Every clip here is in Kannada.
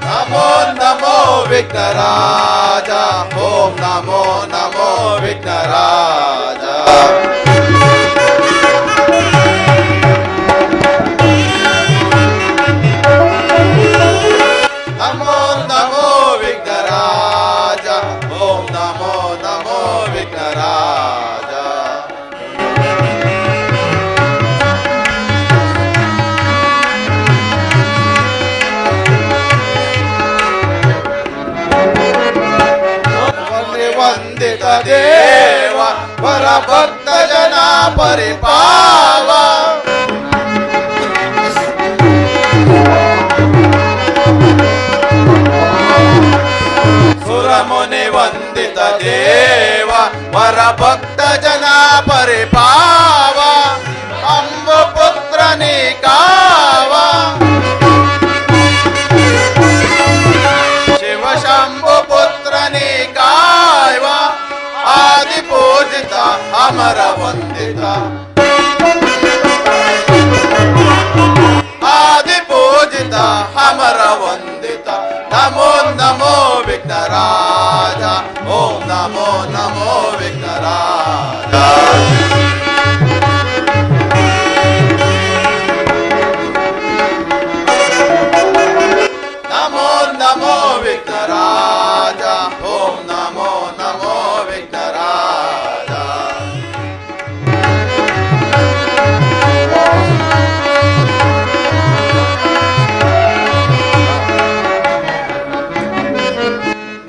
ನಮೋ ನಮೋ ವಿಘ್ನರಾಜ, ಓಂ ನಮೋ ನಮೋ ವಿಘ್ನರಾಜ. ನಮೋ ನಮೋ ವಿಘ್ನರಾಜ, ಓಂ ನಮೋ ನಮೋ ವಿಘ್ನರಾಜ. ವಂದಿತ ದೇವ ಪರಭಕ್ತ ಜನ ಪರಿಪಾವ, ಸುರಮುನಿ ವಂದಿತ ದೇವ ಪರಭಕ್ತ ಜನ ಪರಿಪಾವ, ಅಂಬು ಪುತ್ರ ನಿಕಾವ, ಶಿವ ಶಂಭು ಪುತ್ರ ನಿಕಾವ, ಆದಿ ಪೂಜಿತ ಅಮರ ವಂದಿತ, ಆದಿ ಪೂಜಿತ ಅಮರ ವಂದಿತ. ನಮೋ ನಮೋ ವಿಘ್ನರಾಜ, ಓಂ ನಮೋ ನಮೋ ವಿಘ್ನರಾಜ. ನಮೋ ನಮೋ ವಿಘ್ನರಾಜ, ಓಂ ನಮೋ ನಮೋ ವಿಘ್ನರಾಜ.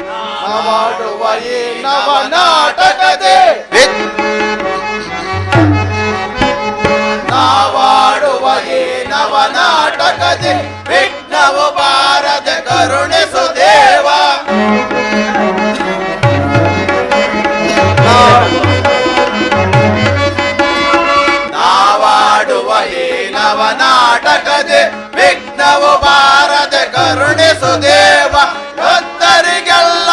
ನಾವಾಡುವ ಈ ನವನಾಟಕದೆ, ನಾವಾಡುವ ಈ ನವನಾಟಕದೆ ವಿಘ್ನವು ಬಾರದೆ ಕರುಣಿಸು ದೇವ. ನಾವಾಡುವ ಈ ನವನಾಟಕದೆ ವಿಘ್ನವು ಬಾರದೆ ಕರುಣಿಸು ದೇವ. ಭಕ್ತರಿಗೆಲ್ಲ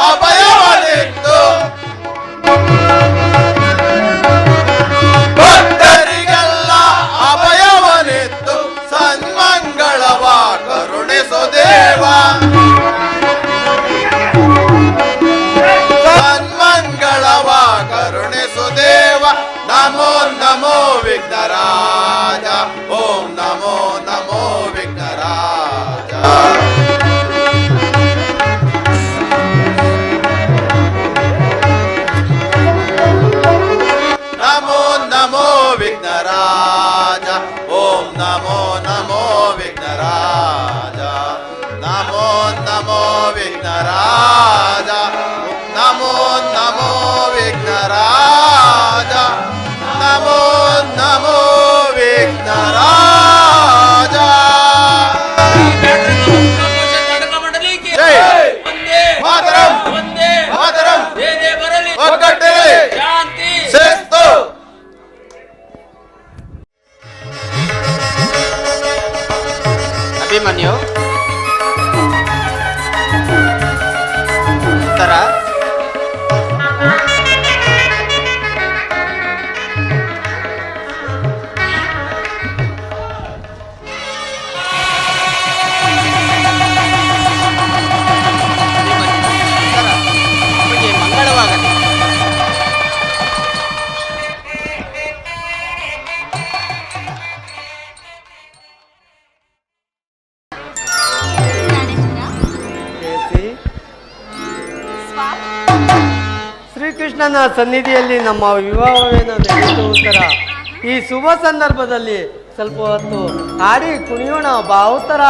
ಅಭಯವನಿತ್ತು, ಭಕ್ತರಿಗೆಲ್ಲ ಅಭಯವನಿತ್ತು, ಸನ್ಮಂಗಳವ ಕರುಣಿಸು ದೇವ. ಸನ್ಮಂಗಳವ ಕರುಣಿಸು ದೇವ. ನಮೋ ನಮೋ ವಿಘ್ನರಾಜ, ಓಂ ನಮೋ ನಮೋ ವಿಘ್ನರಾಜ. ನಮೋ ನಮೋ ವಿಘ್ನರಾಜ, ಓಂ ನಮೋ ನಮೋ ವಿಘ್ನರಾಜ. ನಮೋ ನಮೋ ವಿಘ್ನರಾಜ, ನಮೋ ನಮೋ ವಿಘ್ನರಾಜ. ನಮೋ ನಮೋ ವಿಘ್ನರಾಜ. ಜೈ ಮಾತರಂ, ಮಾತರಂ, ಒಗ್ಗಟ್ಟಿರಲಿ, ಶಿಸ್ತು. ಅಭಿಮನ್ಯು ಉತ್ತರ. ನಮಗೆ ಮಂಗಳವಾಗಲಿ. ಶ್ರೀಕೃಷ್ಣನ ಸನ್ನಿಧಿಯಲ್ಲಿ ನಮ್ಮ ವಿವಾಹವೇನೋ ನಡೆಯಿತು ಉತ್ತರ. ಈ ಶುಭ ಸಂದರ್ಭದಲ್ಲಿ ಸ್ವಲ್ಪ ಹೊತ್ತು ಹಾಡಿ ಕುಣಿಯೋಣ ಬಾ ಉತ್ತರ.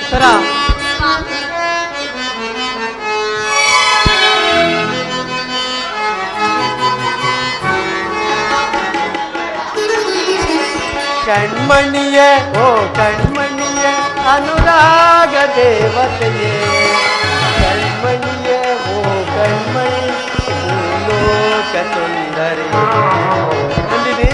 ಉತ್ತರ. ಕಣ್ಮಣಿಯೇ ಓ ಕಣ್ಮಣಿಯೇ ಅನುರಾಗ ದೇವತೆಯೇ, ಕಣ್ಮಣಿಯೇ ಓ ಕಣ್ಮಣಿ ಭೂಲೋಕ ಸುಂದರಿ. ಬಂದಿದೆ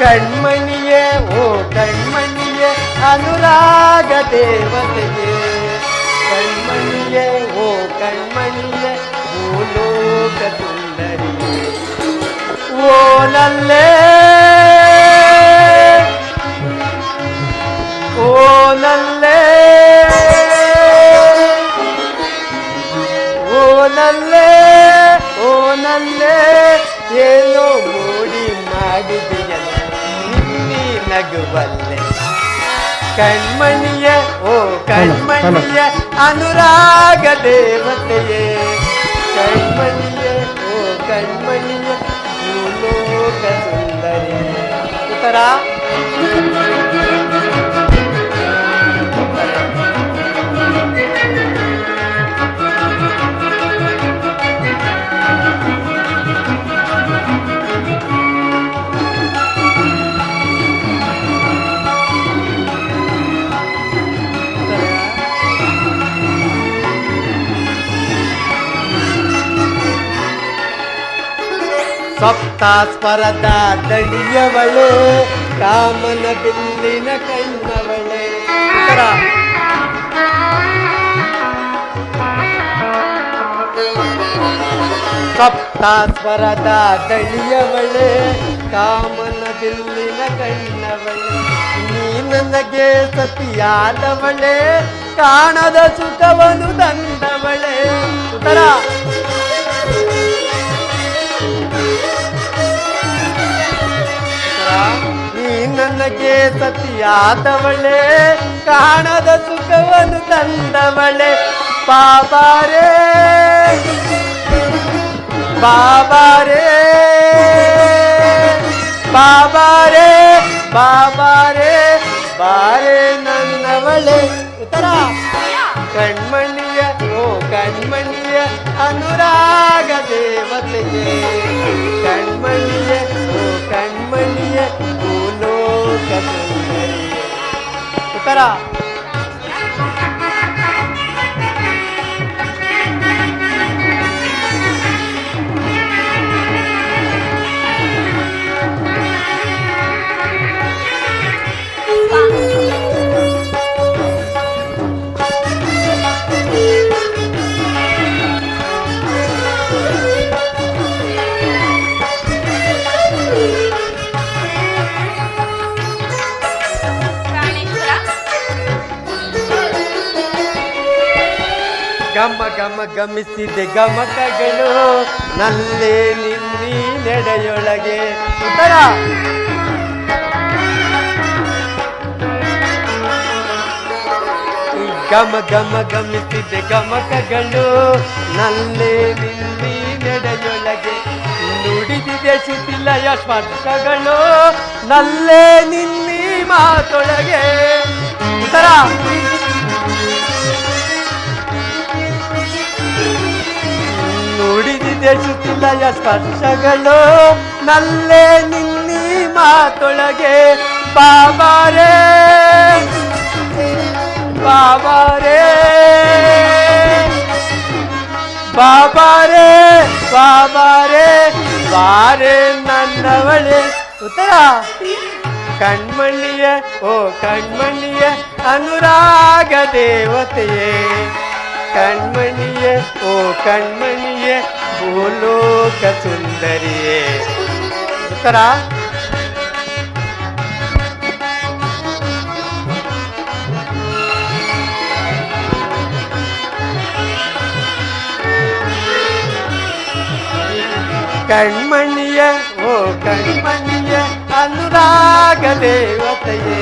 ಕಣ್ಮಣಿಯೇ ಓ ಕಣ್ಮಣಿಯೇ ಅನುರಾಗ ದೇವತೆಯೇ, ಕಣ್ಮಣಿಯೇ ಓ ಕಣ್ಮಣಿಯೇ ಭೂಲೋಕ ಸುಂದರಿ ಓ ನಲ್ಲೇ ಓ ನಲ್ಲೇ ಓ ನಲ್ಲೇ ಓ ನಲ್ಲೇ ಏನೋ ಮೂಡಿ ಮಾಡಿದೆಯಲ್ಲ ನಿನ್ನಿ ನಗುವಲ್ಲೆ ಕಣ್ಮಣಿಯ ಓ ಕಣ್ಮಣಿಯ ಅನುರಾಗ ದೇವತೆಯೇ ಕಣ್ಮಣಿಯ ಓ ಕಣ್ಮಣಿಯ ಭೂಲೋಕ ಸುಂದರಿ ಉತ್ತರ ಸಪ್ತಾಸ್ವರದ ದಡಿಯವಳೆ ಕಾಮನ ಬಿಲ್ಲಿನ ಕಣ್ಣವಳೆ ಉತ್ತರ ಸಪ್ತಾಸ್ವರದ ದಡಿಯವಳೆ ಕಾಮನ ಬಿಲ್ಲಿನ ಕಣ್ಣವಳೆ ನೀ ನನಗೆ ಸತಿಯಾದವಳೆ ಕಾಣದ ಸುಖವನ್ನು ತಂದವಳೆ ಉತ್ತರ ನೀ ನನಗೆ ಸತಿಯಾದವಳೆ ಕಾಣದ ಸುಖವನ್ನು ತಂದವಳೆ ಬಾಬಾರೇ ಬಾಬಾರೇ ಬಾಬಾರೇ ಬಾಬಾರೇ ಬಾರೇ ನನ್ನವಳೆ ಉತ್ತರ ಕಣ್ಮಣಿಯ ಓ ಕಣ್ಮಣಿಯ ಅನುರಾಗ ದೇವತೆಗೆ ಕಣ್ಮಣಿಯ ಓ ಕಣ್ಮಣಿಯ ಭೂಲೋಕ ಸುಂದರಿಯೇ ಉತ್ತರ ಗಮ ಗಮ ಗಮಿಸಿದೆ ಗಮಕಗಳು ನಲ್ಲೇ ನಿನ್ನಿ ನೆಡೆಯೊಳಗೆ ಉತ್ತರ ಗಮ ಗಮ ಗಮಿಸಿದೆ ಗಮಕಗಳು ನಲ್ಲೇ ನಿನ್ನಿ ನೆಡೆಯೊಳಗೆ ನುಡಿದಿದೆ ಶಿಥಿಲಯ ಸ್ಪರ್ಶಗಳು ನಲ್ಲೇ ನಿನ್ನಿ ಮಾತೊಳಗೆ ಉತ್ತರ ನುಡಿದಿದೆ ಶಿಥಿಲಯ ಸ್ಪರ್ಶಗಳು ನಲ್ಲೇ ನಿನ್ನಿ ಮಾತೊಳಗೆ ಬಾಬಾರೇ ಬಾಬಾರೇ ಬಾಬಾರೇ ಬಾಬಾರೇ ಬಾರೇ ನನ್ನವಳೆ ಉತ್ತರ ಕಣ್ಮಣಿಯ ಓ ಕಣ್ಮಣಿಯ ಅನುರಾಗ ದೇವತೆಯೇ ಕಣ್ಮಣಿಯ ಓ ಕಣ್ಮಣಿಯ ಭೂಲೋಕ ಸುಂದರಿಯೇ ಉತ್ತರ ಕಣ್ಮಣಿಯ ಓ ಕಣ್ಮಣಿಯ ಅನುರಾಗ ದೇವತೆಯೇ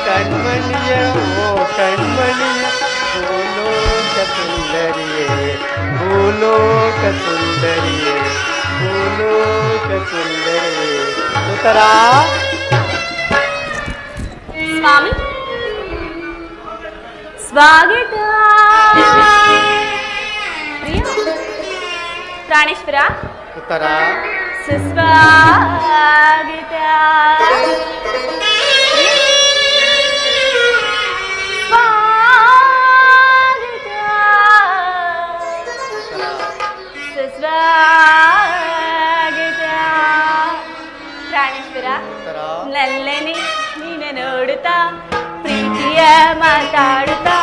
ಕಣ್ಮಣಿಯ ಓ ಕಣ್ಮಣಿಯ ಭೂಲೋಕ ಸುಂದರಿಯೇ ಭೂಲೋಕ ಸುಂದರಿಯೇ ಭೂಲೋಕ ಸುಂದರಿಯೇ ಉತ್ತರ ಸ್ವಾಮಿ ಸ್ವಾಗತ ಪ್ರಾಣೇಶ್ವರ ಉತ್ತರ ಸುಸ್ವಾಗತ ಪ್ರಾಣೇಶ್ವರ ನಲ್ಲನೆ ನೀನೆ ನೋಡುತ್ತಾ ಪ್ರೀತಿಯ ಮಾತಾಡುತ್ತಾ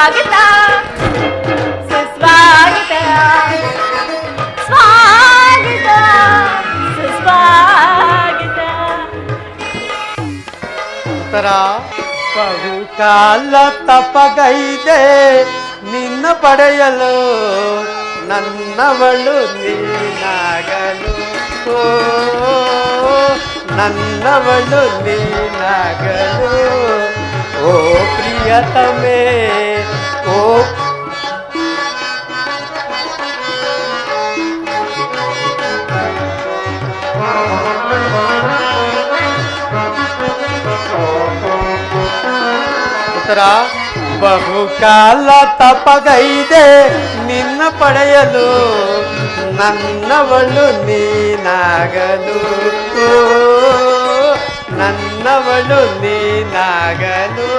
ಸ್ವಾಗತ ಸುಸ್ವಾಗತ ಸ್ವಾಗತ ಸುಸ್ವಾಗತ. ಉತ್ತರ ಬಹುಕಾಲ ತಪಗೈದೆ ನಿನ್ನ ಪಡೆಯಲು ನನ್ನವಳು ನೀನಾಗಲು ಓ ನನ್ನವಳು ನೀನಾಗಲು ಓ ಪ್ರಿಯತಮೇ ಓ ಉತ್ತರ ಬಹುಕಾಲ ತಪಗೈದೆ ನಿನ್ನ ಪಡೆಯಲು ನನ್ನವಳು ನೀನಾಗಲು ಓ ನನ್ನವಳು ನೀನಾಗಲು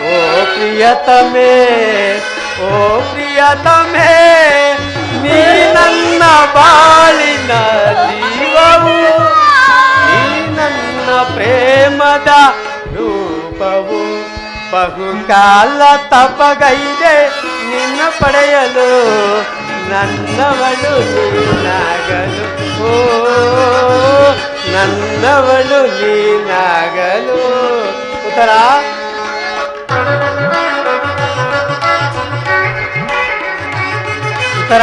ಓ ಪ್ರಿಯತಮೇ ಓ ಪ್ರಿಯತಮೇ ನೀ ನನ್ನ ಬಾಳಿನ ಜೀವವು ನೀ ನನ್ನ ಪ್ರೇಮದ ರೂಪವು ಬಹುಕಾಲ ತಪಗೈದೆ ನಿನ್ನ ಪಡೆಯಲು ನನ್ನವಳು ನೀನಾಗಲು ಓ ನನ್ನವಳು ನೀನಾಗಲು. ಉತ್ತರ ಉತ್ತರ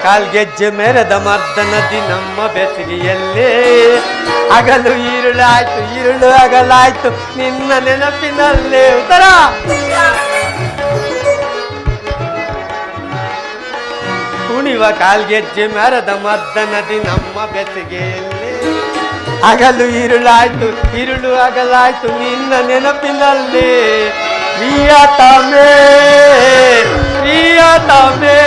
ಕಾಲ್ಗೆಜ್ಜೆ ಮೆರೆದ ಮರ್ದನದಿ ನಮ್ಮ ಬೆಸರಿಯಲ್ಲೇ ಹಗಲು ಈರುಳಾಯ್ತು ಈರುಳು ಹಗಲಾಯ್ತು ನಿನ್ನ ನೆನಪಿನಲ್ಲೇ. ಉತ್ತರ ಕುಣಿವ ಕಾಲ್ಗೆಜ್ಜೆ ಮೆರೆದ ಮರ್ದನದಿ ನಮ್ಮ ಬೆಸರಿಗೆಯಲ್ಲೇ ಹಗಲು ಈರುಳಾಯ್ತು ಈರುಳು ಹಗಲಾಯ್ತು ನಿನ್ನ ನೆನಪಿನಲ್ಲೇ. ಪ್ರಿಯತಮೇ ಪ್ರಿಯತಮೇ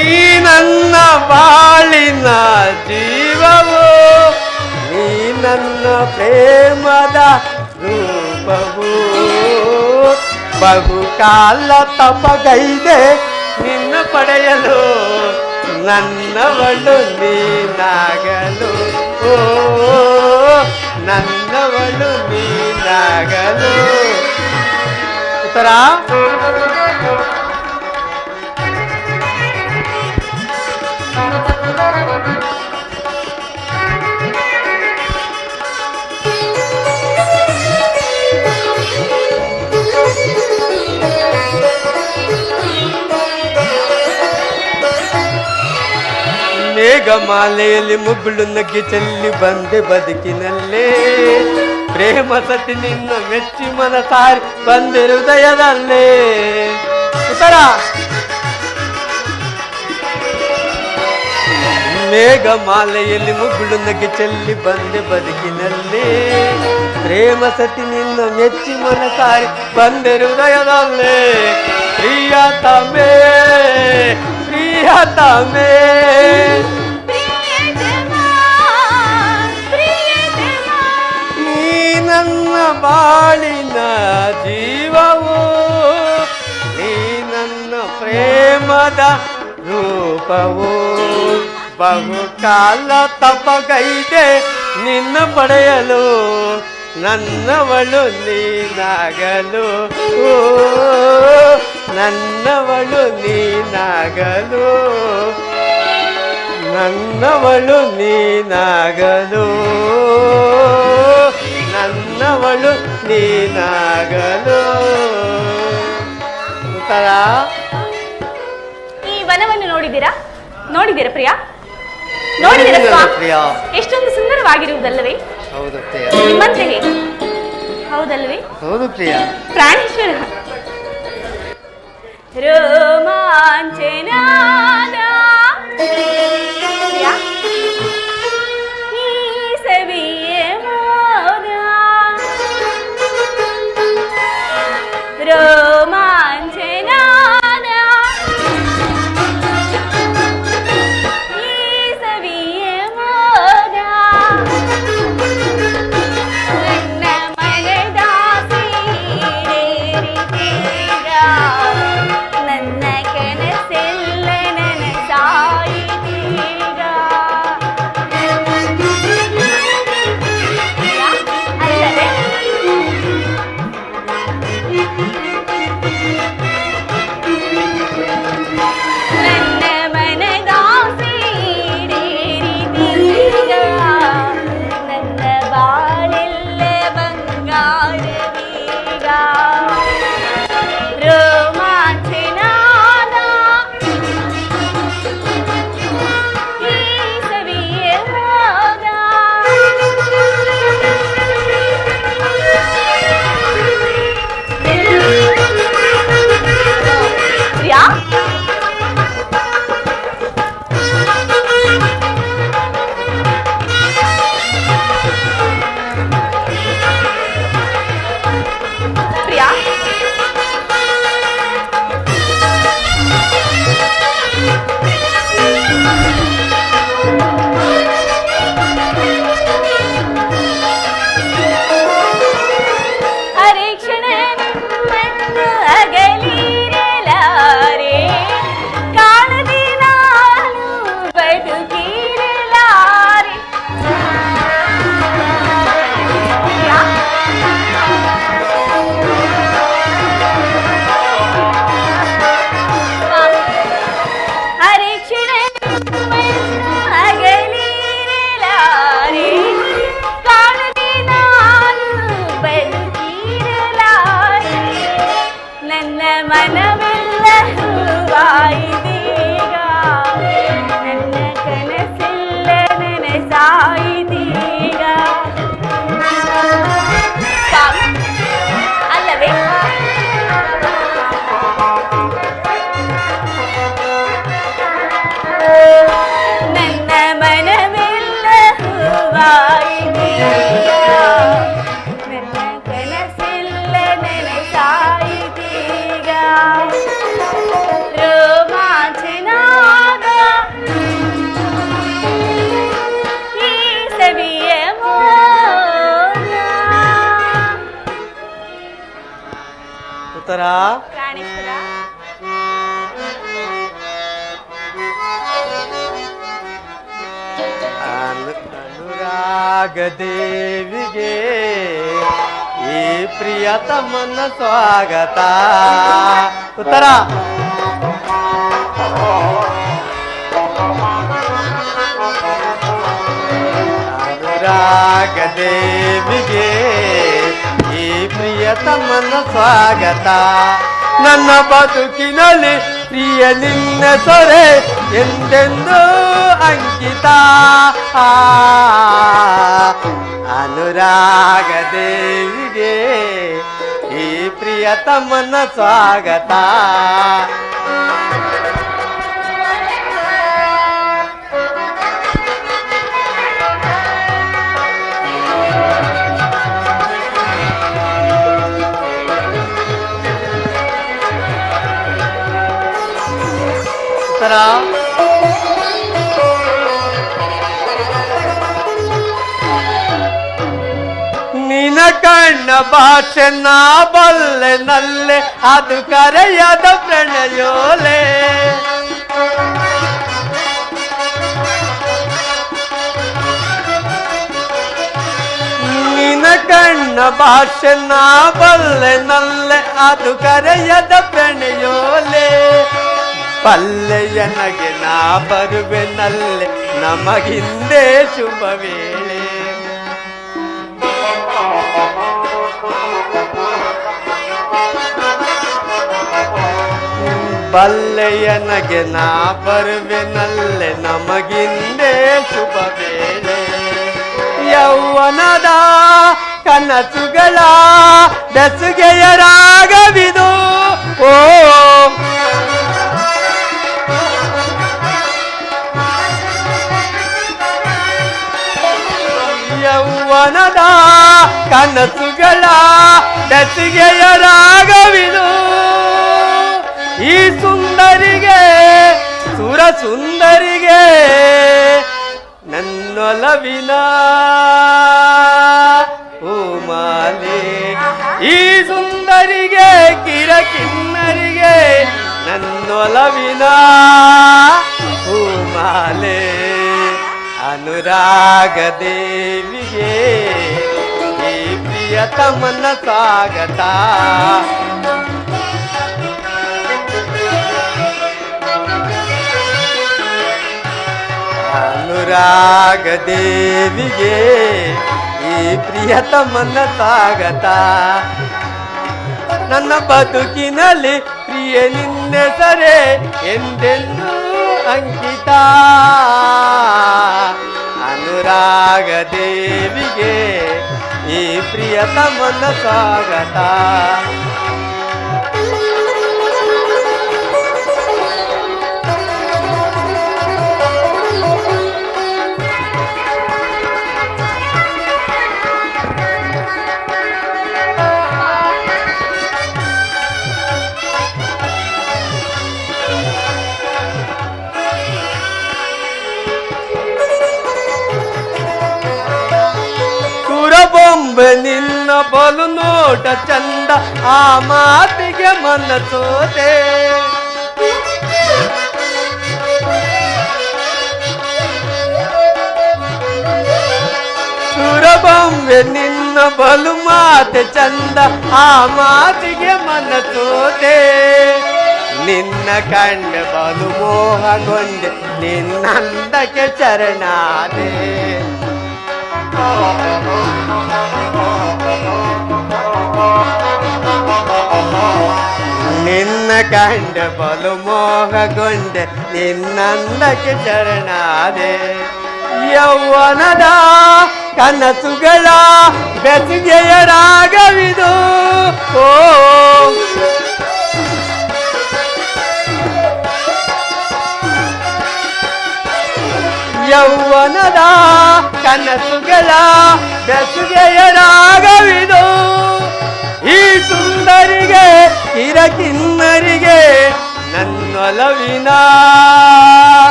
ನೀ ನನ್ನ ಬಾಳಿನ ಜೀವವು ನೀ ನನ್ನ ಪ್ರೇಮದ ರೂಪವು ಬಹುಕಾಲ ತಪಗೈದೆ ನಿನ್ನ ಪಡೆಯಲು ನನ್ನವಳು ನೀನಾಗಲು ಓ ನನ್ನವಳು ನೀನಾಗಲು. ಉತ್ತರ ಮೇಘಮಾಲೆಯಲ್ಲಿ ಮುಗುಳು ನಗ್ಗೆ ಚೆಲ್ಲಿ ಬಂದೆ ಬದುಕಿನಲ್ಲೇ ಪ್ರೇಮ ಸತಿ ನಿನ್ನ ಮೆಚ್ಚಿ ಮನಸಾರಿ ಬಂದೆ ಹೃದಯದಲ್ಲೇ. ಉತ್ತರ ಮೇಘಮಾಲೆಯಲ್ಲಿ ಮುಗುಳು ನಗ್ಗೆ ಚೆಲ್ಲಿ ಬಂದೆ ಬದುಕಿನಲ್ಲೇ ಪ್ರೇಮ ಸತಿ ನಿನ್ನ ಮೆಚ್ಚಿ ಮನಸಾರಿ ಬಂದೆ ಹೃದಯದಲ್ಲೇ. ಪ್ರಿಯತಮೇ ಪ್ರಿಯತಮೇ ನೀ ನನ್ನ ಬಾಳಿನ ಜೀವವು ನೀ ನನ್ನ ಪ್ರೇಮದ ರೂಪವು ಬಹುಕಾಲ ತಪಗೈದೆ ನಿನ್ನ ಪಡೆಯಲು ನನ್ನವಳು ನೀನಾಗಲು ಓ ನನ್ನವಳು ನೀನಾಗಲು ನನ್ನವಳು ನೀನಾಗಲು ನನ್ನವಳು ನೀನಾಗಲು. ಉತ್ತರ ಈ ವನವನ್ನು ನೋಡಿದ್ದೀರಾ ನೋಡಿದ್ದೀರಾ ಪ್ರಿಯಾ ನೋಡಿದ್ದೀರಾ ಪ್ರಿಯಾ ಎಷ್ಟೊಂದು ಸುಂದರವಾಗಿರುವುದಲ್ಲವೇ? ಹೌದು ಪ್ರಿಯಾ ನಿಮ್ಮಂತೆ ಹೌದಲ್ವೇ? ಹೌದು ಪ್ರಿಯಾ. ಪ್ರಾಣೇಶ್ವರ ರೋಮಾಂಚನಾದ ಪ್ರಿಯಾ ಈ ಸವಿಯೇ ಮೋದ ರೋಮಾಂಚನಾದ ಈ ಸವಿಯೇ ಮೋದ ಪ್ರಾಣೇಶ್ವರ ಅನುರಾಗ ದೇವಿಗೆ ಈ ಪ್ರಿಯತಮನ ಸ್ವಾಗತ. ಉತ್ತರ ಅನುರಾಗ ದೇವಿಗೆ ಈ ಪ್ರಿಯತಮನ ಸ್ವಾಗತ. ನನ್ನ ಬದುಕಿನಲ್ಲಿ ಪ್ರಿಯ ನಿನ್ನ ಸೊರೆ ಎಂದೆಂದು ಅಂಕಿತ. ಅನುರಾಗ ದೇವಿಗೆ ಈ ಪ್ರಿಯತಮನ ಸ್ವಾಗತ. ನಿನ ಕಣ್ಣ ಭಾಷೆ ನಾ ಬಲ್ಲೆ ನಲ್ಲೆ ಅದು ಕರೆಯದ ಪ್ರಣಯೋಲೆ. ನಿನ ಕಣ್ಣ ಭಾಷೆ ನಾ ಬಲ್ಲೆ ನಲ್ಲೆ ಅದು ಕರೆಯದ ಪ್ರಣಯೋಲೆ. ಪಲ್ಲೆಯನಗೆ ನಾ ಬರುವೆನಲ್ಲೆ ನಮಗಿಂದೇ ಶುಭ ವೇಳೆ. ಬಲ್ಲೆಯನಗೆ ನಾ ಬರುವೆನಲ್ಲೆ ನಮಗಿಂದೇ ಶುಭ ವೇಳೆ. ಯೌವನದ ಕನಸುಗಳ ಬೆಸುಗೆಯ ರಾಗವಿದು. ಓ ಯೌವನದ ಕನಸುಗಳ ಬೆಸುಗೆಯ ರಾಗವಿದು. ಈ ಸುಂದರಿಗೆ ಸುರ ಸುಂದರಿಗೆ ನನ್ನೊಲವಿನ ಮಾಲೆ. ಈ ಸುಂದರಿಗೆ ಕಿರಕಿನ್ನರಿಗೆ ನನ್ನೊಲವಿನ ಮಾಲೆ. ಅನುರಾಗ ದೇವಿಗೆ ಈ ಪ್ರಿಯತಮನ ಸ್ವಾಗತ. ಅನುರಾಗ ದೇವಿಗೆ ಈ ಪ್ರಿಯತಮನ ಸ್ವಾಗತ. ನನ್ನ ಬದುಕಿನಲ್ಲಿ ಪ್ರಿಯ ನಿನ್ನೆಸರೆ ಎಂದೆಂದು ಅಂಕಿತ. ಅನುರಾಗ ದೇವಿಗೆ ಈ ಪ್ರಿಯತಮನ ಸ್ವಾಗತ. ಬೊಂಬೆ ನಿನ್ನ ಬಲು ನೋಟ ಚಂದ ಆ ಮಾತಿಗೆ ಮನಸೋದೆ. ಸುರಬೊಂಬೆ ನಿನ್ನ ಬಲು ಮಾತೆ ಚಂದ ಆ ಮಾತಿಗೆ ಮನಸೋದೆ. ನಿನ್ನ ಕಂಡ ಬಲು ಮೋಹಗೊಂಡೆ ನಿನ್ನಂದಕ್ಕೆ ಚರಣಾದೆ. ನಿನ್ನ ಕಂಡ ಬಲು ಮೋಹಗೊಂಡೆ ನಿನ್ನಂದಕ್ಕೆ ಶರಣಾದೆ. ಯೌವನದ ಕನಸುಗಳ ಬೆಸುಗೆಯ ರಾಗವಿದು. ಓ ಯೌವನದ ಕನಸುಗಳ ಬೆಸುಗೆಯ ರಾಗವಿದು. ಈ ಸುಂದರಿಗೆ ಕಿರಕಿನ್ನರಿಗೆ ನನ್ನೊಲವಿನ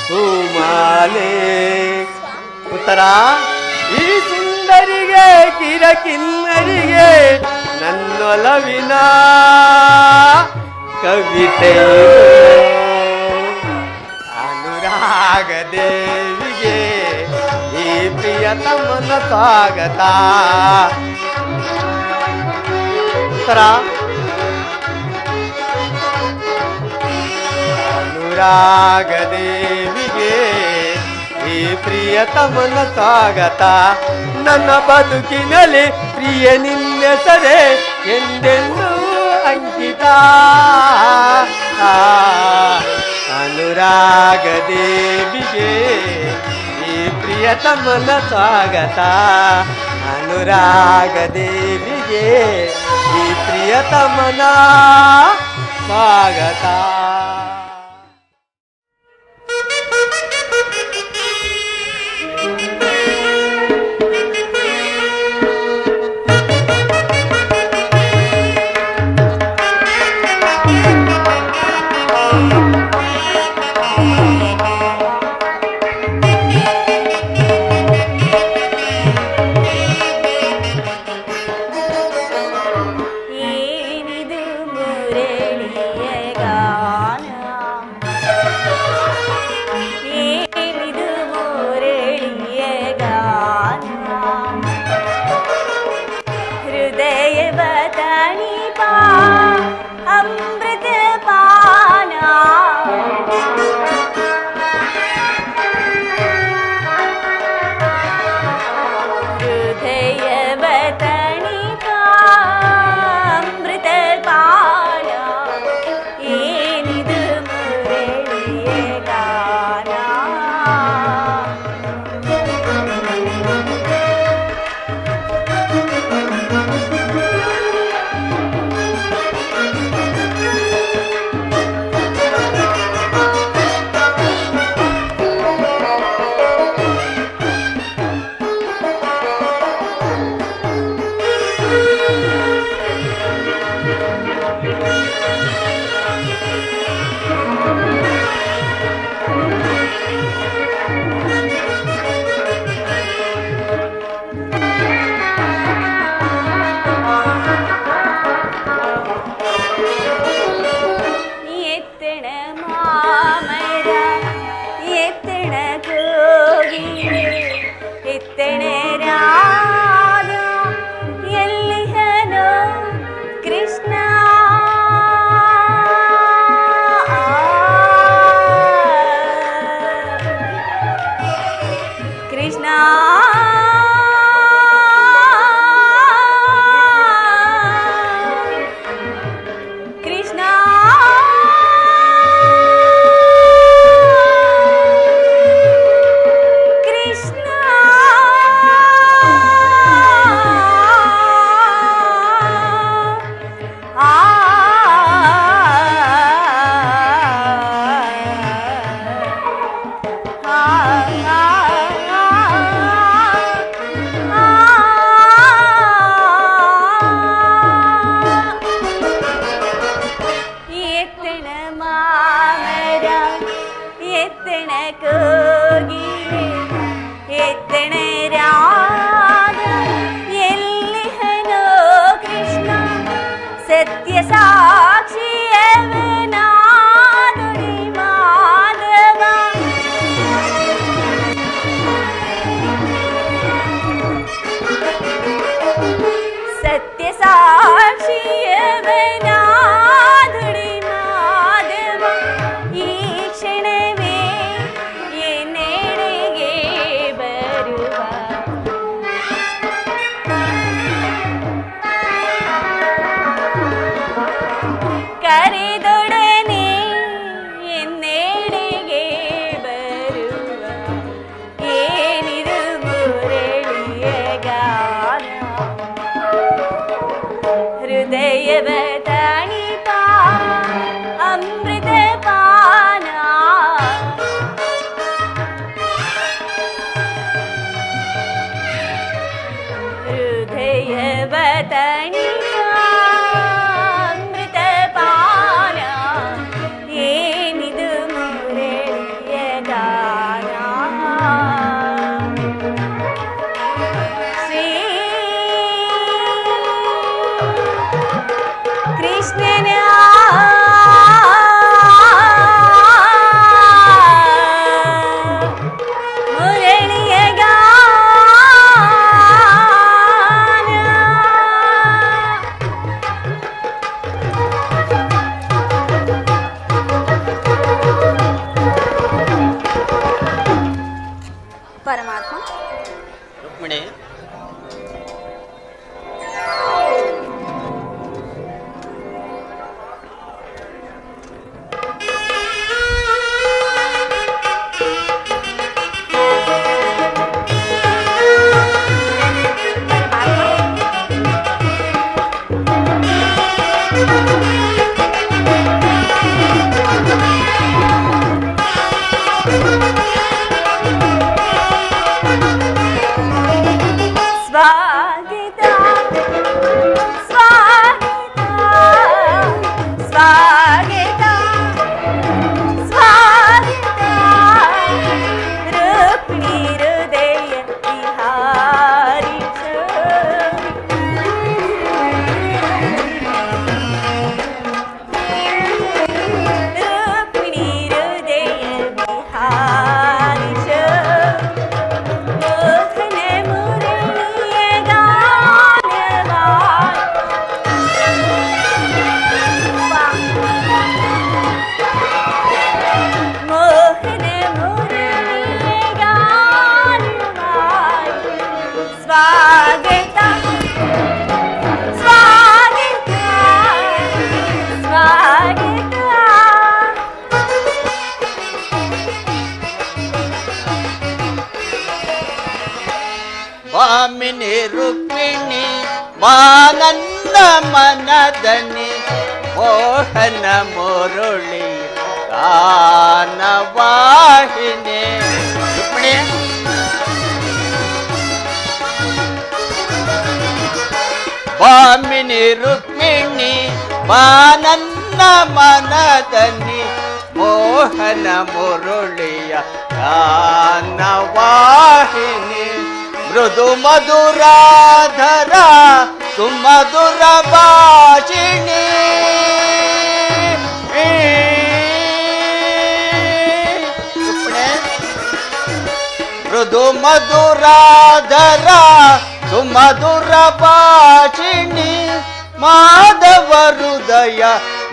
ಹೂಮಾಲೆ. ಉತ್ತರ ಈ ಸುಂದರಿಗೆ ಕಿರಕಿನ್ನರಿಗೆ ನನ್ನೊಲವಿನ ಕವಿತೆ ಅನುರಾಗ ದೇವಿಗೆ ಈ ಪ್ರಿಯತಮನ ಸ್ವಾಗತ. ಅನುರಾಗ ದೇವಿಗೆ ಈ ಪ್ರಿಯತಮನ ಸ್ವಾಗತ. ನನ್ನ ಬದುಕಿನಲ್ಲಿ ಪ್ರಿಯ ನಿನ್ನೆಸರೆ ಎಂದೆಂದೂ ಅಂಕಿತ. ಅನುರಾಗ ದೇವಿಗೆ ಈ ಪ್ರಿಯತಮನ ಸ್ವಾಗತ. ಅನುರಾಗ ದೇವಿಗೆ ಈ ಪ್ರಿಯತಮನ ಸ್ವಾಗತ. ಈ ಕ್ಷಣವೇ ಭಾಮಿನಿ ರುಕ್ಮಿಣಿ ಮಾನಂದ ಮನದನಿ ಮೋಹನ ಮುರುಳಿ ಗಾನವಾಹಿನಿ. ರುಕ್ಮಿಣಿ ಭಾಮಿನಿ ರುಕ್ಮಿಣಿ ಮಾನಂದ ಮನದನಿ ಮೋಹನ ಮುರುಳಿಯ ಗಾನವಾಹಿನಿ. ಮೃದು ಮಧುರಾಧರ ಸುಮಧುರ ಭಾಷಿಣಿ. ಮೃದು ಮಧುರಾಧರ ಸುಮಧುರ ಭಾಷಿಣಿ. ಮಾಧವ ಹೃದಯ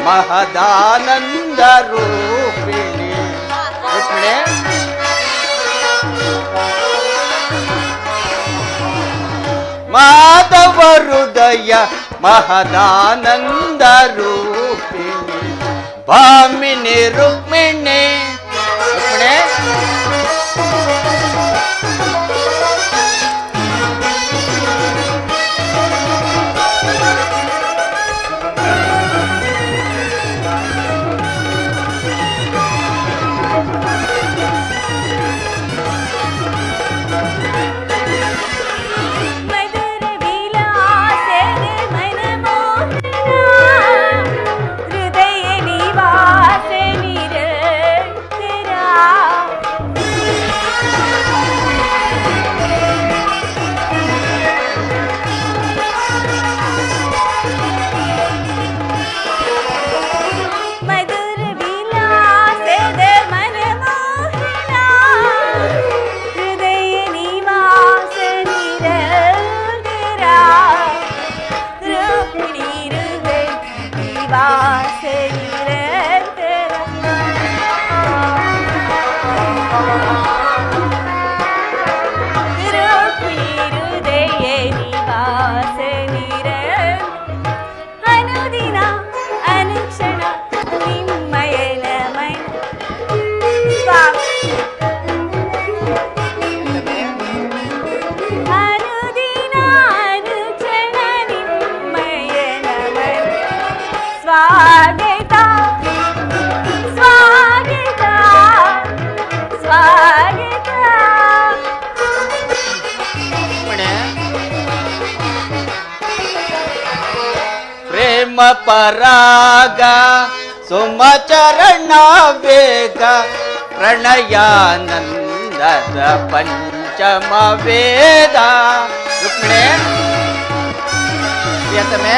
ಮಹದಾನಂದ ರೂಪಿಣಿ. ರುಕ್ಮಿಣಿ ಮಾಧವ ಹೃದಯ ಮಹದಾನಂದ ರೂಪಿಣಿ. ಭಾಮಿನಿ ರುಕ್ಮಿಣಿ. ರುಕ್ಮಿಣಿ ಪರಾಗ ಸುಮಚರಣ ವೇಗ ಪ್ರಣಯಾನಂದದ ಪಂಚಮ ವೇದ. ರುಕ್ಮಿಣಿ ಪ್ರಿಯತಮೆ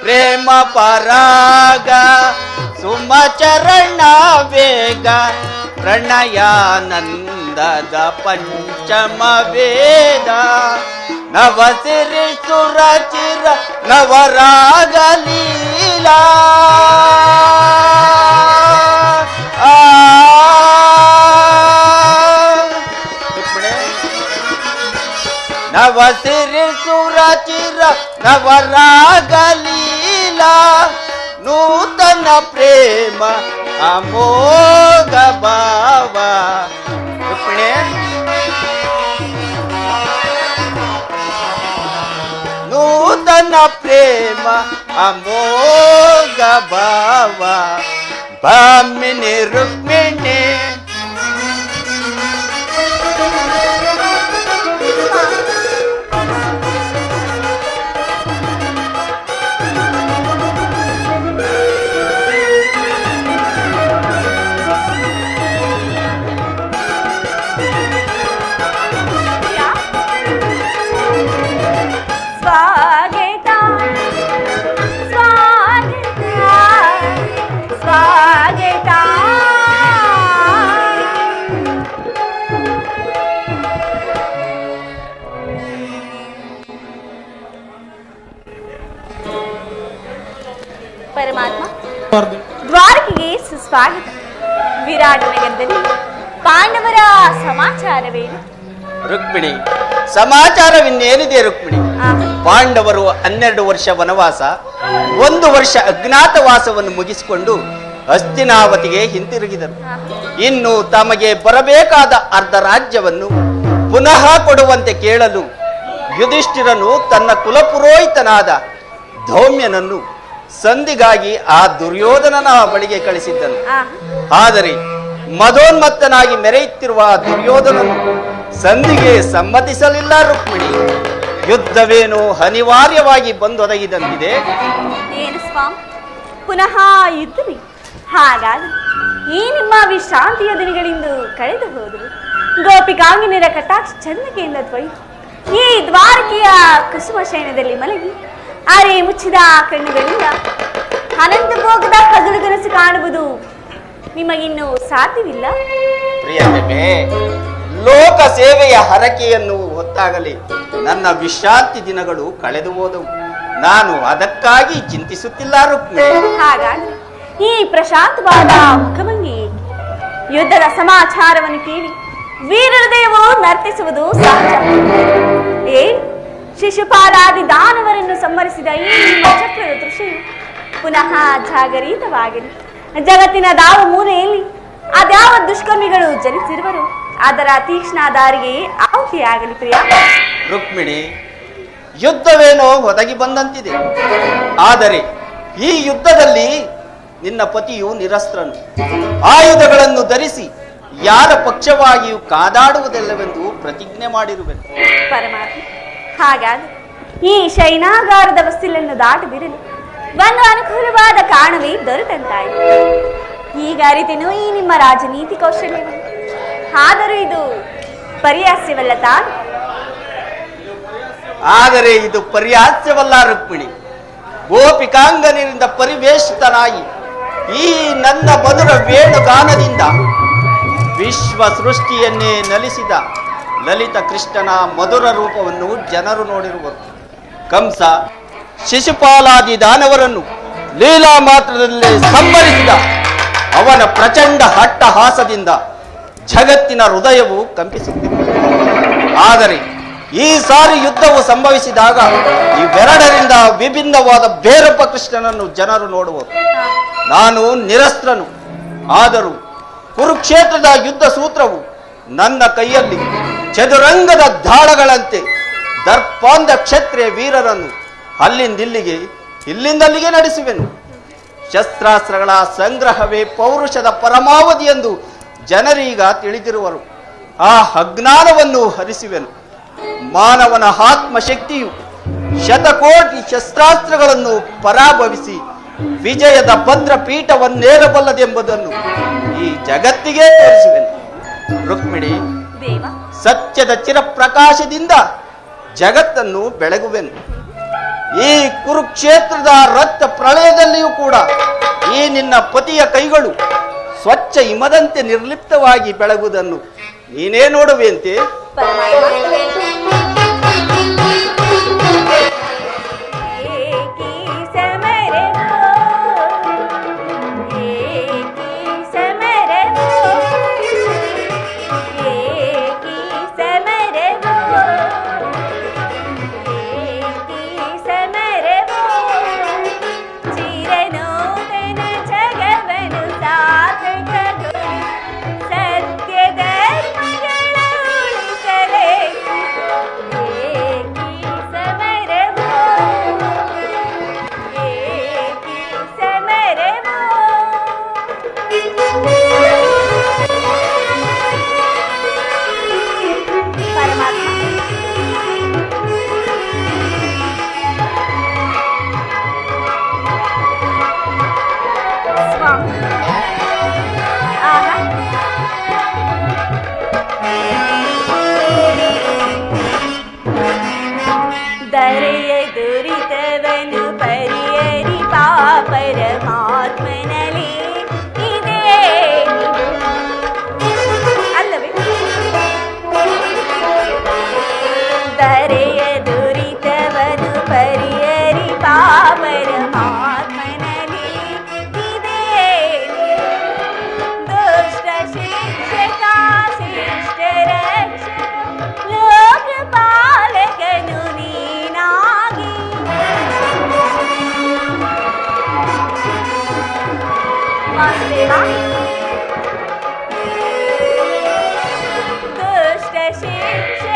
ಪ್ರೇಮ ಪರಾಗ ಸುಮಚರಣ ವೇಗ ಪ್ರಣಯಾನಂದದ ಪಂಚಮ ವೇದ. ನವಸಿರಿ ಸುರಚಿರ ನವರಾಗ ಲೀಲಾ. ನವಸಿರಿ ಸುರಚಿರ ನವರಾಗ ಲೀಲಾ. ನೂತನ ಪ್ರೇಮ ಅಮೋಘ ಭಾವ. ರುಕ್ಮಿಣಿ ನೂತನ ಪ್ರೇಮ ಅಮೋಘ ಭಾವ. ಭಾಮಿನಿ ರುಕ್ಮಿಣಿ ಪರಮಾತ್ಮ ದ್ವಾರಕೆಗೆ ಸುಸ್ವಾಗತ. ವಿರಾಟ ನಗರದಲ್ಲಿ ಪಾಂಡವರ ಸಮಾಚಾರವೇನು? ರುಕ್ಮಿಣಿ ಸಮಾಚಾರವಿನ್ನೇನಿದೆ ರುಕ್ಮಿಣಿ? ಪಾಂಡವರು 12 ವರ್ಷ ವನವಾಸ, 1 ವರ್ಷ ಅಜ್ಞಾತವಾಸವನ್ನು ಮುಗಿಸಿಕೊಂಡು ಹಸ್ತಿನಾವತಿಗೆ ಹಿಂತಿರುಗಿದರು. ಇನ್ನು ತಮಗೆ ಬರಬೇಕಾದ ಅರ್ಧ ರಾಜ್ಯವನ್ನು ಪುನಃ ಕೊಡುವಂತೆ ಕೇಳಲು ಯುಧಿಷ್ಠಿರನು ತನ್ನ ಕುಲಪುರೋಹಿತನಾದ ಧೌಮ್ಯನನ್ನು ಸಂಧಿಗಾಗಿ ಆ ದುರ್ಯೋಧನನ ಬಳಿಗೆ ಕಳಿಸಿದ್ದನು. ಆದರೆ ಮದೋನ್ಮತ್ತನಾಗಿ ಮೆರೆಯುತ್ತಿರುವ ಆ ದುರ್ಯೋಧನನು ಸಂಧಿಗೆ ಸಮ್ಮತಿಸಲಿಲ್ಲ. ರುಕ್ಮಿಣಿ, ಯುದ್ಧವೇನು ಅನಿವಾರ್ಯವಾಗಿ ಬಂದೊದಗಿದಂತಿದೆ. ಏನು ಸ್ವಾಮಿ, ಪುನಃ ಯುದ್ಧವೇ? ಹಾಗಾದ್ರೆ ಈ ನಿಮ್ಮ ವಿಶ್ರಾಂತಿಯ ದಿನಗಳಿಂದ ಕಳೆದು ಹೋದವು. ಗೋಪಿಕಾಂಗಿನಿಯರ ಕಟಾಕ್ಷ ಚಂದಿಕೆಯಿಂದ ದ್ವೈತು ಈ ದ್ವಾರಕೆಯ ಕುಸುಮ ಶಯನದಲ್ಲಿ ಮಲಗಿ ಅರೆ ಮುಚ್ಚಿದ ಕಣ್ಣುಗಳಿಂದ ಅನಂತ ಭೋಗದ ಹಗಲುಗನಸು ಕಾಣುವುದು ನಿಮಗಿನ್ನೂ ಸಾಧ್ಯವಿಲ್ಲ. ಪ್ರಿಯತಮೆ, ಲೋಕ ಸೇವೆಯ ಹರಕೆಯನ್ನು ಹೊತ್ತಾಗಲಿ ನನ್ನ ವಿಶ್ರಾಂತಿ ದಿನಗಳು ಕಳೆದು ಹೋದವು. ನಾನು ಅದಕ್ಕಾಗಿ ಚಿಂತಿಸುತ್ತಿಲ್ಲ. ರುಕ್ಮಿಣಿ, ಹಾಗಾದ್ರೆ ಈ ಪ್ರಶಾಂತವಾದ ಮುಖಭಂಗಿ ಯುದ್ಧದ ಸಮಾಚಾರವನ್ನು ಕೇಳಿ ವೀರ ಹೃದಯವು ನರ್ತಿಸುವುದು ಸಹಜ. ಶಿಶುಪಾಲಾದಿ ದಾನವರನ್ನು ಸಂಹರಿಸಿದ ಈ ಚಕ್ರದ ದೃಶ್ಯವು ಪುನಃ ಜಾಗರಿತವಾಗಲಿ. ಜಗತ್ತಿನ ದಾವ ಮೂಲೆಯಲ್ಲಿ ಅದ್ಯಾವ ದುಷ್ಕರ್ಮಿಗಳು ಜನಿಸಿರುವರು ಅದರ ತೀಕ್ಷ್ಣ ದಾರಿಗೆ ಆಹುತಿಯಾಗಲಿ. ಪ್ರಿಯ ರುಕ್ಮಿಣಿ, ಯುದ್ಧವೇನೋ ಒದಗಿ ಬಂದಂತಿದೆ. ಆದರೆ ಈ ಯುದ್ಧದಲ್ಲಿ ನಿನ್ನ ಪತಿಯು ನಿರಸ್ತ್ರನು. ಆಯುಧಗಳನ್ನು ಧರಿಸಿ ಯಾರ ಪಕ್ಷವಾಗಿಯೂ ಕಾದಾಡುವುದಿಲ್ಲವೆಂದು ಪ್ರತಿಜ್ಞೆ ಮಾಡಿರುವೆನು. ಪರಮಾತ್ಮ, ಹಾಗಾದ್ರೆ ಈ ಶೈನಾಗಾರದ ವಸ್ತಿಲನ್ನು ದಾಟದಿರಲು ಒಂದು ಅನುಕೂಲವಾದ ಕಾರಣವೇ ದೊರೆತಂತಾಯಿತು. ಈಗ ಅರಿತೆನು ಈ ನಿಮ್ಮ ರಾಜನೀತಿ ಕೌಶಲ್ಯವನ್ನು. ಆದರೂ ಇದು ಪರ್ಯಾಸ್ಯವಲ್ಲ ತಾನು. ಆದರೆ ಇದು ಪರ್ಯಾಸ್ಯವಲ್ಲ ರುಕ್ಮಿಣಿ. ಗೋಪಿಕಾಂಗನಿಂದ ಪರಿವೇಷಿತನಾಗಿ ಈ ನನ್ನ ಮಧುರ ವೇಣುಗಾನದಿಂದ ವಿಶ್ವ ಸೃಷ್ಟಿಯನ್ನೇ ನಲಿಸಿದ ಲಲಿತ ಕೃಷ್ಣನ ಮಧುರ ರೂಪವನ್ನು ಜನರು ನೋಡಿರುವರು. ಕಂಸ ಶಿಶುಪಾಲಾದಿ ದಾನವರನ್ನು ಲೀಲಾ ಮಾತ್ರದಲ್ಲೇ ಸಂಹರಿಸಿದ ಅವನ ಪ್ರಚಂಡ ಹಟ್ಟಹಾಸದಿಂದ ಜಗತ್ತಿನ ಹೃದಯವು ಕಂಪಿಸುತ್ತಿದೆ. ಆದರೆ ಈ ಸಾರಿ ಯುದ್ಧವು ಸಂಭವಿಸಿದಾಗ ಇವೆರಡರಿಂದ ವಿಭಿನ್ನವಾದ ಬೇರೊಬ್ಬ ಕೃಷ್ಣನನ್ನು ಜನರು ನೋಡುವರು. ನಾನು ನಿರಸ್ತ್ರನು, ಆದರೂ ಕುರುಕ್ಷೇತ್ರದ ಯುದ್ಧ ಸೂತ್ರವು ನನ್ನ ಕೈಯಲ್ಲಿ ಚದುರಂಗದ ದಾಳಗಳಂತೆ ದರ್ಪಾಂಧ ಕ್ಷತ್ರಿಯ ವೀರರನ್ನು ಅಲ್ಲಿಂದಿಲ್ಲಿಗೆ ಇಲ್ಲಿಂದಲ್ಲಿಗೆ ನಡೆಸುವೆನು. ಶಸ್ತ್ರಾಸ್ತ್ರಗಳ ಸಂಗ್ರಹವೇ ಪೌರುಷದ ಪರಮಾವಧಿ ಎಂದು ಜನರೀಗ ತಿಳಿದಿರುವರು. ಆ ಅಜ್ಞಾನವನ್ನು ಹರಿಸುವೆನು. ಮಾನವನ ಆತ್ಮಶಕ್ತಿಯು ಶತಕೋಟಿ ಶಸ್ತ್ರಾಸ್ತ್ರಗಳನ್ನು ಪರಾಭವಿಸಿ ವಿಜಯದ ಭದ್ರ ಪೀಠವನ್ನೇರಬಲ್ಲದೆಂಬುದನ್ನು ಈ ಜಗತ್ತಿಗೆ ತೋರಿಸುವೆನು. ರುಕ್ಮಿಣಿ, ಸತ್ಯದ ಚಿರಪ್ರಕಾಶದಿಂದ ಜಗತ್ತನ್ನು ಬೆಳಗುವೆನು. ಈ ಕುರುಕ್ಷೇತ್ರದ ರಕ್ತ ಪ್ರಳಯದಲ್ಲಿಯೂ ಕೂಡ ಈ ನಿನ್ನ ಪತಿಯ ಕೈಗಳು ಸ್ವಚ್ಛ ಹಿಮದಂತೆ ನಿರ್ಲಿಪ್ತವಾಗಿ ಬೆಳಗುವುದನ್ನು ನೀನೇ ನೋಡುವೆಂತೆ. दुष्ट शिक्षा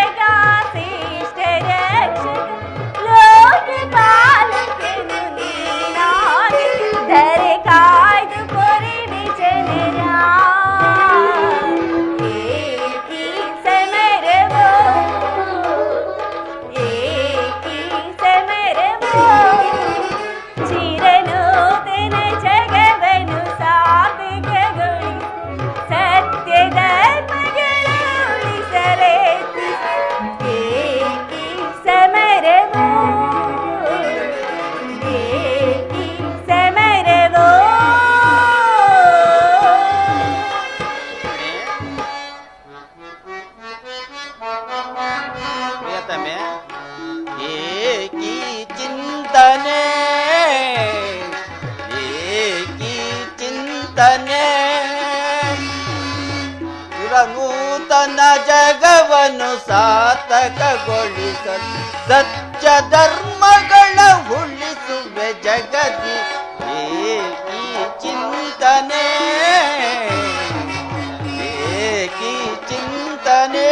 ಚಿಂತನೆ ನೂತನ ಜಗವನ್ನು ಸಾರ್ಥಕಗೊಳಿಸಲು ಸತ್ಯ ಧರ್ಮಗಳ ಉಳಿಸುವೆ ಜಗದಿ ಈ ಚಿಂತನೆ ಏಕಿ ಚಿಂತನೆ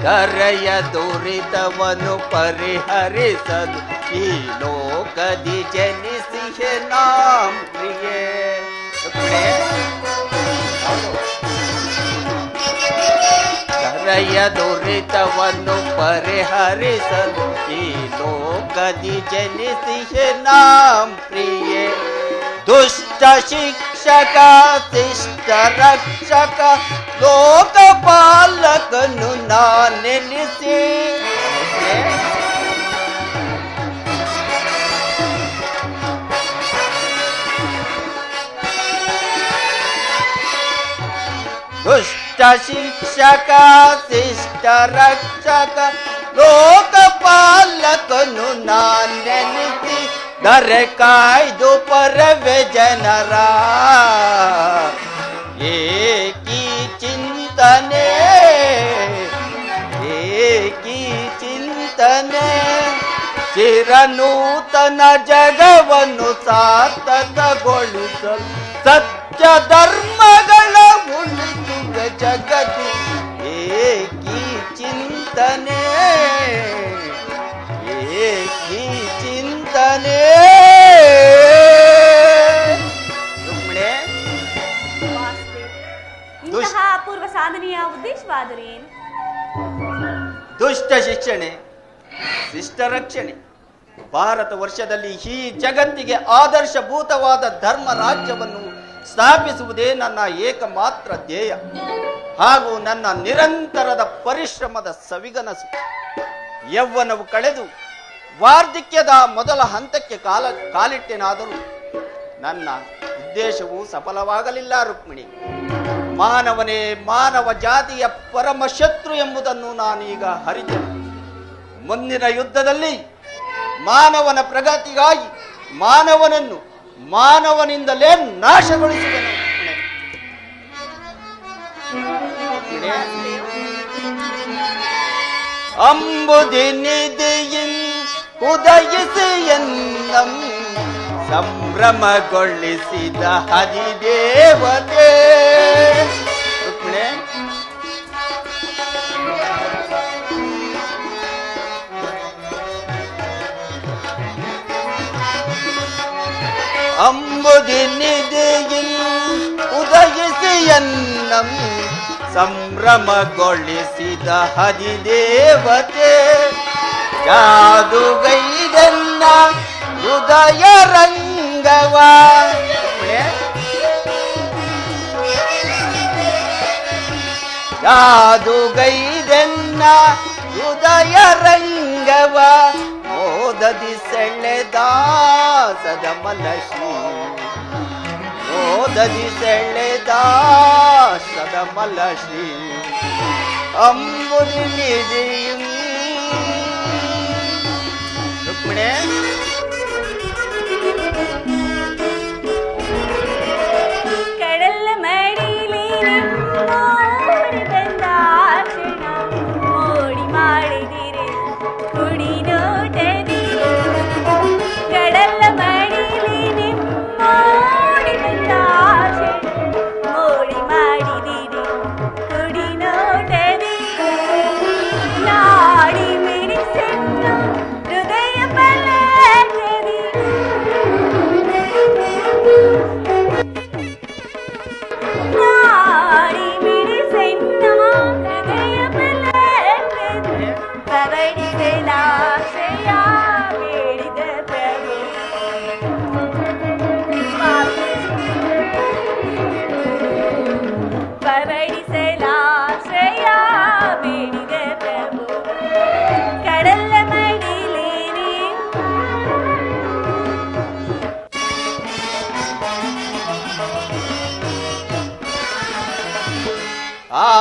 ಕರೆಯ ದುರಿತವನ್ನು ಪರಿಹರಿಸಲು ಈ ಲೋಕದಿ ಜನಿಸಿಹೆ ನಾಂ ಪ್ರಿಯೆ. ಕರೆಯ ದುರಿತವನ್ನು ಪರಿಹರಿಸಲು ಈ ಲೋಕದಿ ಜನಿಸಿಹೆ ನಾಂ ಪ್ರಿಯೆ. ದುಷ್ಟ ಶಿಕ್ಷಕ ಶಿಷ್ಟ ರಕ್ಷಕ ಲೋಕಪಾಲಕನು ನಾನೆನಿಸಿ ದುಷ್ಟ ಶಿಕ್ಷಕ ಶಿಷ್ಟ ರಕ್ಷಕ ಲೋಕಪಾಲಕನು ನಾನೆನಿಸಿ ದರೆ ಕಾಯ್ದು ಪರವೆ ಜನರ ಏಕಿ ಚಿಂತನೆ ಏಕಿ ಚಿಂತನೆ ಚಿರನೂತನ ಜಗವನ್ನು ಸಾರ್ಥಕಗೊಳಿಸಲು ಸತ್ಯ ಧರ್ಮಗಳ ಉಳಿಸುವ ಜಗದಿ ಏಕಿ ಚಿಂತನೆ ಏಕಿ ಚಿಂತನೆ. ಇಂತಹ ಅಪೂರ್ವ ಸಾಧನೆಯ ಉದ್ದೇಶವಾದರೂ ಏನು? ದುಷ್ಟ ಶಿಕ್ಷಣೆ ಶಿಷ್ಟ ರಕ್ಷಣೆ. ಭಾರತ ವರ್ಷದಲ್ಲಿ ಈ ಜಗತ್ತಿಗೆ ಆದರ್ಶಭೂತವಾದ ಧರ್ಮ ರಾಜ್ಯವನ್ನು ಸ್ಥಾಪಿಸುವುದೇ ನನ್ನ ಏಕಮಾತ್ರ ಧ್ಯೇಯ ಹಾಗೂ ನನ್ನ ನಿರಂತರದ ಪರಿಶ್ರಮದ ಸವಿಗನಸು. ಯೌವನವು ಕಳೆದು ವಾರ್ಧಕ್ಯದ ಮೊದಲ ಹಂತಕ್ಕೆ ಕಾಲಿಟ್ಟೆನಾದರೂ ನನ್ನ ಉದ್ದೇಶವು ಸಫಲವಾಗಲಿಲ್ಲ ರುಕ್ಮಿಣಿ. ಮಾನವನೇ ಮಾನವ ಜಾತಿಯ ಪರಮ ಶತ್ರು ಎಂಬುದನ್ನು ನಾನೀಗ ಅರಿತೆನು. ಮುಂದಿನ ಯುದ್ಧದಲ್ಲಿ ಮಾನವನ ಪ್ರಗತಿಗಾಗಿ ಮಾನವನನ್ನು ಮಾನವನಿಂದಲೇ ನಾಶಗೊಳಿಸುವೆನು. ಅಂಬುದಿನಿದೆಯಿನ್ ಉದಯಿಸಿ ಎನ್ನಂ ಸಂಭ್ರಮಗೊಳಿಸಿದ ಹರಿದೇವತೆ. ಅಂಬುದಿನಿದೆಯಿನ್ ಉದಯಿಸಿ ಎನ್ನಂ ಸಂಭ್ರಮಗೊಳಿಸಿದ ಹರಿದೇವತೆ. ಜಾದುಗೈದನ್ನ ಹೃದಯ ರಂಗವ ಜಾದುಗೈದನ್ನ ಹೃದಯ ರಂಗವ ಮೋದದಿ ಸೆಳೆದ ಸದಮಲಶ್ರೀ ಮೋದದಿ ಸೆಳೆದ ಸದಮಲಶ್ರೀ ಅಂಬುದಿ ನಿಧಿಯಂ. ರುಕ್ಮಿಣಿ ಕಡಲ ಮಡಿಲಿ ಮೋಡಿ ಬಂದಾಕ್ಷಣ ಮೋಡಿ ಮಾಡಿದಿರೆ ಕುಡಿ ನೋಟದಿ. ಕಡಲ ಮಡಿಲಿ ಮೋಡಿ ಬಂದಾಕ್ಷಣ ಮೋಡಿ ಮಾಡಿದಿರೆ ಕುಡಿ ನೋಟದಿ. ನಾ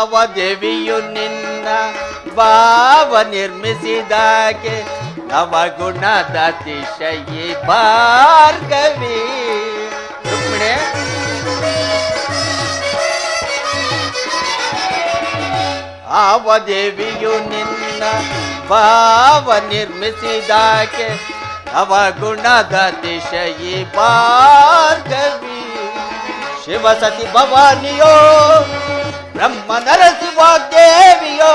ಯಾವ ದೇವಿಯು ನಿನ್ನ ಭಾವ ನಿರ್ಮಿಸಿದಾಗೆ ನವಗುಣದ ಅತಿಶಯಿ ಭಾರ್ಗವಿ. ರುಕ್ಮಿಣಿ ಯಾವ ದೇವಿಯು ನಿನ್ನ ಭಾವ ನಿರ್ಮಿಸಿದಾಕೆ ಅವಗುಣದ ಅತಿಶಯಿ ಭಾರ್ಗವಿ. ಶಿವಸತಿ ಭವಾನಿಯೋ ಬ್ರಹ್ಮ ನರಸಿಂಹ ದೇವಿಯೋ.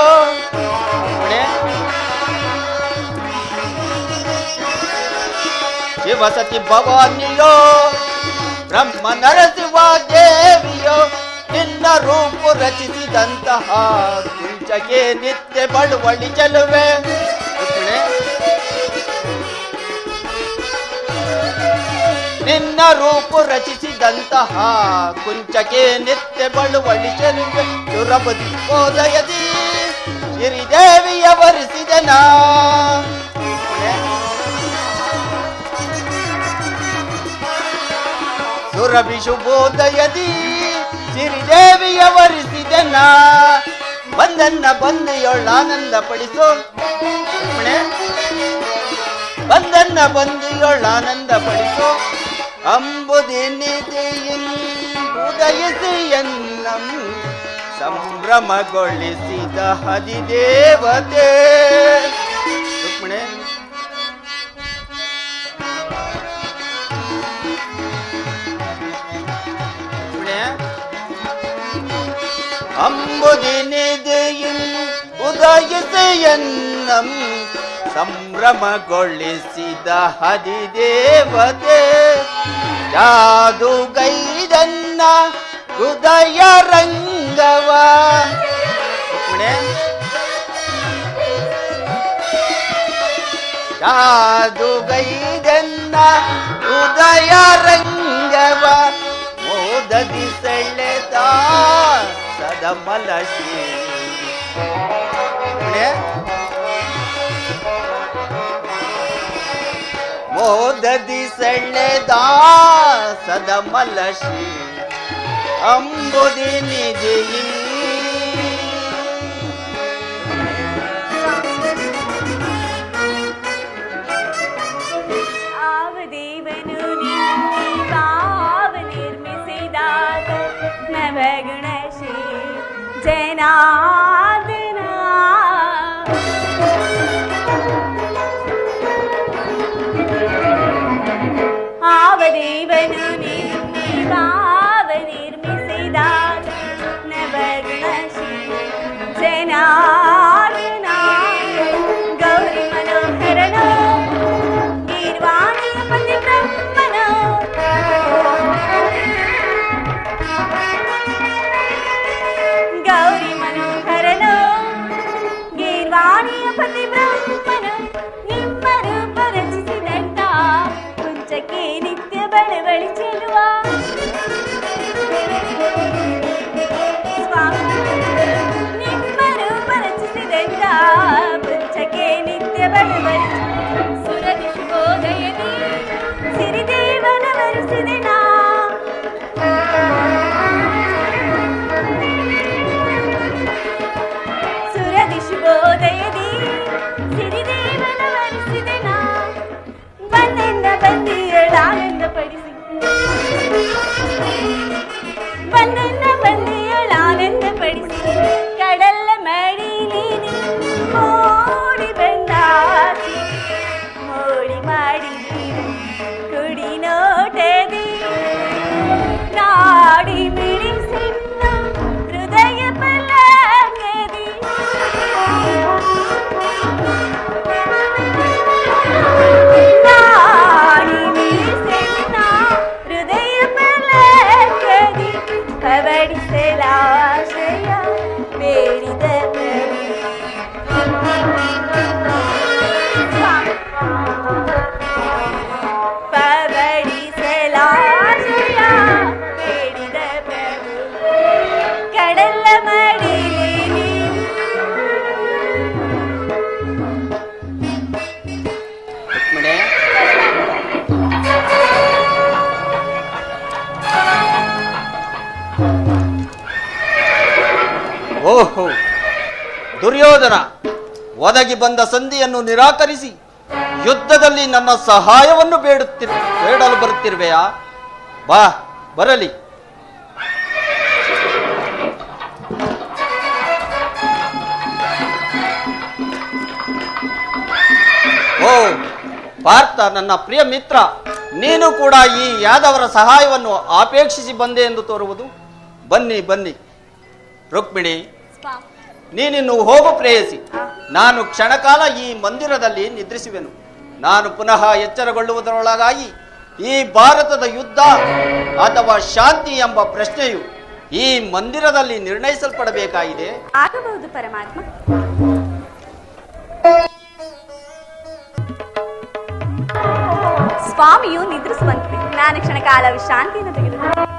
ಶಿವಸತಿ ಭವಾನಿಯೋ ಬ್ರಹ್ಮ ನರಸಿಂಹ ದೇವಿಯೋ. ನಿನ್ನ ರೂಪು ರಚಿಸಿದಂತಹ ಕುಂಚಗೆ ನಿತ್ಯ ಬಳುವಳಿ ಚೆಲುವೆ. ನಿನ್ನ ರೂಪು ರಚಿಸಿದಂತಹ ಕುಂಚಗೆ ನಿತ್ಯ ಬಳುವಳಿ ಚೆಲುವೆ. ಸುರಪತಿ ಹೋದಯದಿ ಶ್ರೀದೇವಿಯ ವರಿಸಿದನ. ಸುರಭಿ ಶುಭೋದಯದಿ ಸಿರಿದೇವಿಯ ವರಿಸಿದನ. ಬಂದನ್ನ ಬಂದಿಯೊಳ್ಳಾನಂದ ಪಡಿಸೋ. ಬಂದನ್ನ ಬಂದಿಯೊಳ್ಳಾನಂದ ಪಡಿಸೋ. ಅಂಬುದಿನಿದೆಯಿನ್ ಉದಯಿಸಿ ಎನ್ನಂ ಸಂಭ್ರಮಗೊಳಿಸಿದ ಹದಿದೇವತೆ. ರುಕ್ಮಿಣಿ ಅಂಬುದಿನಿದೆಯಿನ್ ಉದಯಿಸಿ ಎನ್ನಂ ಸಂಭ್ರಮಗೊಳಿಸಿದ ಹದಿದೇವತೆ. ಜಾದುಗೈದನ್ನ ಹೃದಯ ರಂಗವ. ಜಾದುಗೈದನ್ನ ಹೃದಯ ರಂಗವ. ಮೋದದಿ ಸೆಳೆದ ಸದಮಲ ಶ್ರೀ. ಮೋದದಿ ಸೆಳೆದ ಸದಮಲ ಶ್ರೀ ಅಂಬುದಿ ನಿಧಿಯಿ. ಆವದೇವನು ಭಾವ ನಿರ್ಮಿಸಿದಾಗ ನವಗುಣ ಶ್ರೀ ಜನಾರ್ದನ. ಆವದೇವನು ಭಾವ ನಿರ್ಮಿಸಿದಾಗ ನವಗುಣ ಶ್ರೀ ಜನಾರ್ದನ. ಗೌರಿ ಮನೋಹರನ ಗೀರ್ವಾಣಿಯ ಪತಿ ಬ್ರಹ್ಮನ. ಗೌರಿ ಮನೋಹರನ ಗೀರ್ವಾಣಿಯ ಪತಿ ಬ್ರಹ್ಮನ. ನಿಮ್ಮ ರೂಪ ರಚಿಸಿದಂತ ಕುಂಚಕ್ಕೆ ನಿತ್ಯ ಬಳುವಳಿ ಚೆಲುವ. ನಿಮ್ಮ ರೂಪ ರಚಿಸಿದಂತ ಕುಂಚಕ್ಕೆ ನಿತ್ಯ ಬಳುವಳಿ. ಸುರದಿ ಶುಭೋದಯದಿ ಸಿರಿದೇವನ ವರಿಸಿದೆನಾ. ಸುರದಿ ಶುಭೋದಯದಿ ಸಿರಿದೇವನ ವರಿಸಿದೆನಾ. ಬಂದೆಂದ ಬಂದಿಯಳಾನಂದ ಪಡಿಸಿ. ಬಂದೆಂದ ಬಂದಿಯಳಾನಂದ ಪಡಿಸಿ. ಕಡಲ ಮಡಿಲಿ ದುರ್ಯೋಧನ ಒದಗಿ ಬಂದ ಸಂಧಿಯನ್ನು ನಿರಾಕರಿಸಿ ಯುದ್ಧದಲ್ಲಿ ನನ್ನ ಸಹಾಯವನ್ನು ಬೇಡಲು ಬರುತ್ತಿರುವೆಯಾ? ಬಾ, ಬರಲಿ. ಓ ಪಾರ್ಥ, ನನ್ನ ಪ್ರಿಯ ಮಿತ್ರ, ನೀನು ಕೂಡ ಈ ಯಾದವರ ಸಹಾಯವನ್ನು ಅಪೇಕ್ಷಿಸಿ ಬಂದೆ ಎಂದು ತೋರುವುದು. ಬನ್ನಿ ಬನ್ನಿ. ರುಕ್ಮಿಣಿ, ನೀನಿನ್ನು ಹೋಗು ಪ್ರೇಯಸಿ. ನಾನು ಕ್ಷಣಕಾಲ ಈ ಮಂದಿರದಲ್ಲಿ ನಿದ್ರಿಸುವೆನು. ನಾನು ಪುನಃ ಎಚ್ಚರಗೊಳ್ಳುವುದರೊಳಗಾಗಿ ಈ ಭಾರತದ ಯುದ್ಧ ಅಥವಾ ಶಾಂತಿ ಎಂಬ ಪ್ರಶ್ನೆಯು ಈ ಮಂದಿರದಲ್ಲಿ ನಿರ್ಣಯಿಸಲ್ಪಡಬೇಕಾಗಿದೆ. ಆಗಬಹುದು ಪರಮಾತ್ಮ. ಸ್ವಾಮಿಯು ನಿದ್ರಿಸುವಂತೆ ನಾನು ಕ್ಷಣಕಾಲ ವಿಶ್ರಾಂತಿಯನ್ನು ತೆಗೆದುಕೊಂಡೆ.